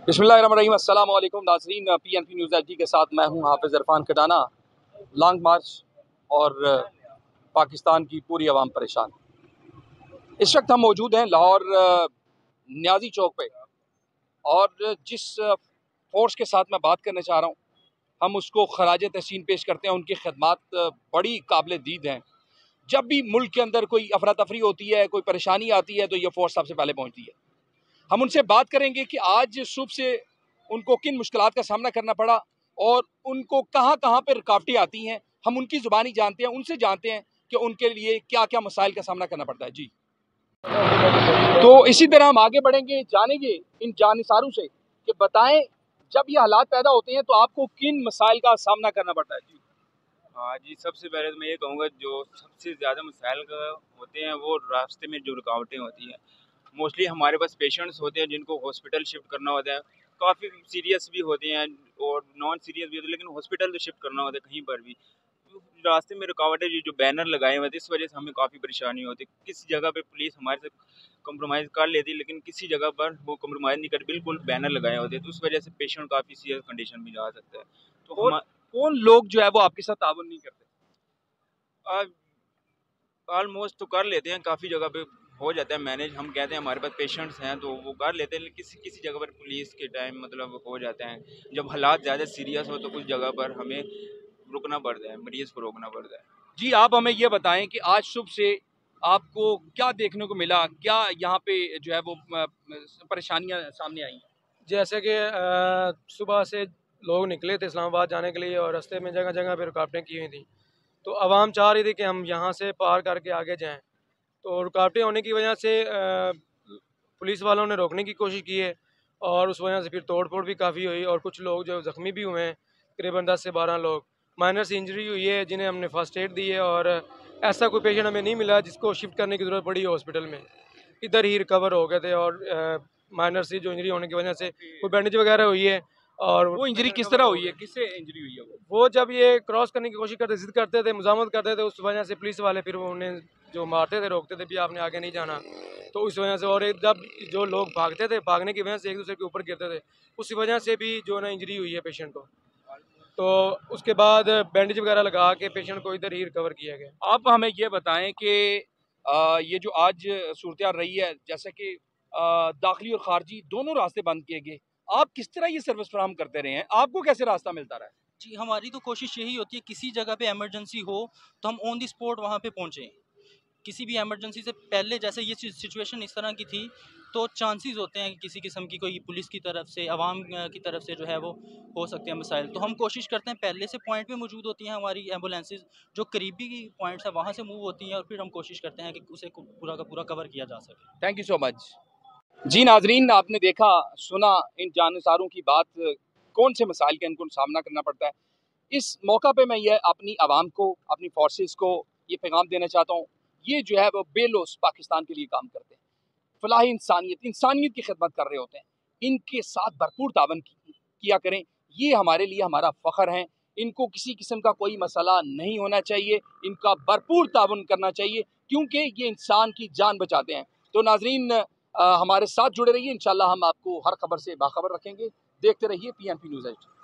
बिस्मिल्लाहिर्रहमानिर्रहीम। अस्सलाम वालेकुम नाज़रीन, PNP न्यूज़ HD के साथ मैं हूं हाफिज़ इरफान कटाना। लॉन्ग मार्च और पाकिस्तान की पूरी आवाम परेशान। इस वक्त हम मौजूद हैं लाहौर न्याजी चौक पे, और जिस फोर्स के साथ मैं बात करने चाह रहा हूं, हम उसको खराज तहसीन पेश करते हैं। उनकी खदमात बड़ी काबिल दीद हैं। जब भी मुल्क के अंदर कोई अफरा तफरी होती है, कोई परेशानी आती है, तो ये फोर्स सबसे पहले पहुँचती है। हम उनसे बात करेंगे कि आज सुबह से उनको किन मुश्किलात का सामना करना पड़ा और उनको कहाँ कहाँ पर रुकावटें आती हैं। हम उनकी ज़ुबानी जानते हैं, उनसे जानते हैं कि उनके लिए क्या क्या मसाइल का सामना करना पड़ता है। जी, तो इसी तरह हम आगे बढ़ेंगे, जानेंगे इन जानिसारों से कि बताएं जब ये हालात पैदा होते हैं तो आपको किन मसाइल का सामना करना पड़ता है। जी हाँ जी, सबसे पहले तो मैं ये कहूँगा, जो सबसे ज़्यादा मसाइल होते हैं वो रास्ते में जो रुकावटें होती हैं। मोस्टली हमारे पास पेशेंट्स होते हैं जिनको हॉस्पिटल शिफ्ट करना होता है। काफ़ी सीरियस भी होते हैं और नॉन सीरियस भी होते हैं, लेकिन हॉस्पिटल तो शिफ्ट करना होता है कहीं पर भी। तो रास्ते में रुकावटें, जो बैनर लगाए हुए थे, इस वजह से हमें काफ़ी परेशानी होती है। किसी जगह पे पुलिस हमारे साथ कंप्रोमाइज़ कर लेती है, लेकिन किसी जगह पर वो कंप्रोमाइज़ नहीं कर, बिल्कुल बैनर लगाए होते हैं, तो उस वजह से पेशेंट काफ़ी सीरियस कंडीशन में जा सकता है। तो और हम कौन लोग जो है वो आपके साथ ताउन नहीं करते? ऑलमोस्ट तो कर लेते हैं, काफ़ी जगह पे हो जाता है मैनेज। हम कहते हैं हमारे पास पेशेंट्स हैं तो वो कर लेते हैं, लेकिन किसी किसी जगह पर पुलिस के टाइम मतलब हो जाते हैं। जब हालात ज़्यादा सीरियस हो तो कुछ जगह पर हमें रुकना पड़ता है, मरीज़ को रोकना पड़ता है। जी, आप हमें ये बताएं कि आज सुबह से आपको क्या देखने को मिला, क्या यहाँ पे जो है वो परेशानियाँ सामने आई? जैसे कि सुबह से लोग निकले थे इस्लामाबाद जाने के लिए और रास्ते में जगह जगह पे रुकावटें की हुई थी। तो आवाम चाह रही थी कि हम यहाँ से पार करके आगे जाएं। तो रुकावटें होने की वजह से पुलिस वालों ने रोकने की कोशिश की है और उस वजह से फिर तोड़ फोड़ भी काफ़ी हुई और कुछ लोग जो ज़ख्मी भी हुए हैं, तकरीबन 10 से 12 लोग। माइनर से इंजरी हुई है जिन्हें हमने फर्स्ट एड दी है, और ऐसा कोई पेशेंट हमें नहीं मिला जिसको शिफ्ट करने की ज़रूरत पड़ी है हॉस्पिटल में। इधर ही रिकवर हो गए थे और माइनर से जो इंजरी होने की वजह से कोई बैंडेज वगैरह हुई है। और वो इंजरी किस तरह हुई है, किससे इंजरी हुई है? वो जब ये क्रॉस करने की कोशिश करते, जिद करते थे, मुजामत करते थे, उस वजह से पुलिस वाले फिर वो उन्हें जो मारते थे, रोकते थे भी आपने आगे नहीं जाना। तो उस वजह से, और एक जब जो लोग भागते थे, भागने की वजह से एक दूसरे के ऊपर गिरते थे, उसी वजह से भी जो है इंजरी हुई है पेशेंट को। तो उसके बाद बैंडेज वगैरह लगा के पेशेंट को इधर ही रिकवर किया गया। आप हमें ये बताएं कि ये जो आज सूरत रही है, जैसे कि दाखिली और खारजी दोनों रास्ते बंद किए गए, आप किस तरह ये सर्विस फराहम करते रहे हैं? आपको कैसे रास्ता मिलता रहा है? जी, हमारी तो कोशिश यही होती है किसी जगह पे इमरजेंसी हो तो हम ऑन द स्पॉट वहाँ पे पहुँचें। किसी भी इमरजेंसी से पहले, जैसे ये सिचुएशन इस तरह की थी, तो चांसेस होते हैं कि किसी किस्म की कोई पुलिस की तरफ से, आवाम की तरफ से जो है वो हो सकते हैं मसाइल। तो हम कोशिश करते हैं, पहले से पॉइंट पे मौजूद होती हैं हमारी एम्बुलेंसेज, जो करीबी पॉइंट्स है वहाँ से मूव होती हैं, और फिर हम कोशिश करते हैं कि उसे पूरा का पूरा कवर किया जा सके। Thank you so much. जी नाजरीन, आपने देखा सुना इन जानसारों की बात, कौन से मसाइल का इनको सामना करना पड़ता है। इस मौका पे मैं ये अपनी आवाम को, अपनी फोर्सेस को ये पैगाम देना चाहता हूँ, ये जो है वो बेलोस पाकिस्तान के लिए काम करते हैं, फलाही इंसानियत की खिदमत कर रहे होते हैं। इनके साथ भरपूर तावन किया करें, ये हमारे लिए हमारा फ़ख्र है। इनको किसी किस्म का कोई मसला नहीं होना चाहिए, इनका भरपूर तावन करना चाहिए, क्योंकि ये इंसान की जान बचाते हैं। तो नाजरीन, हमारे साथ जुड़े रहिए, इंशाल्लाह हम आपको हर खबर से बाखबर रखेंगे। देखते रहिए PNP न्यूज़ HD।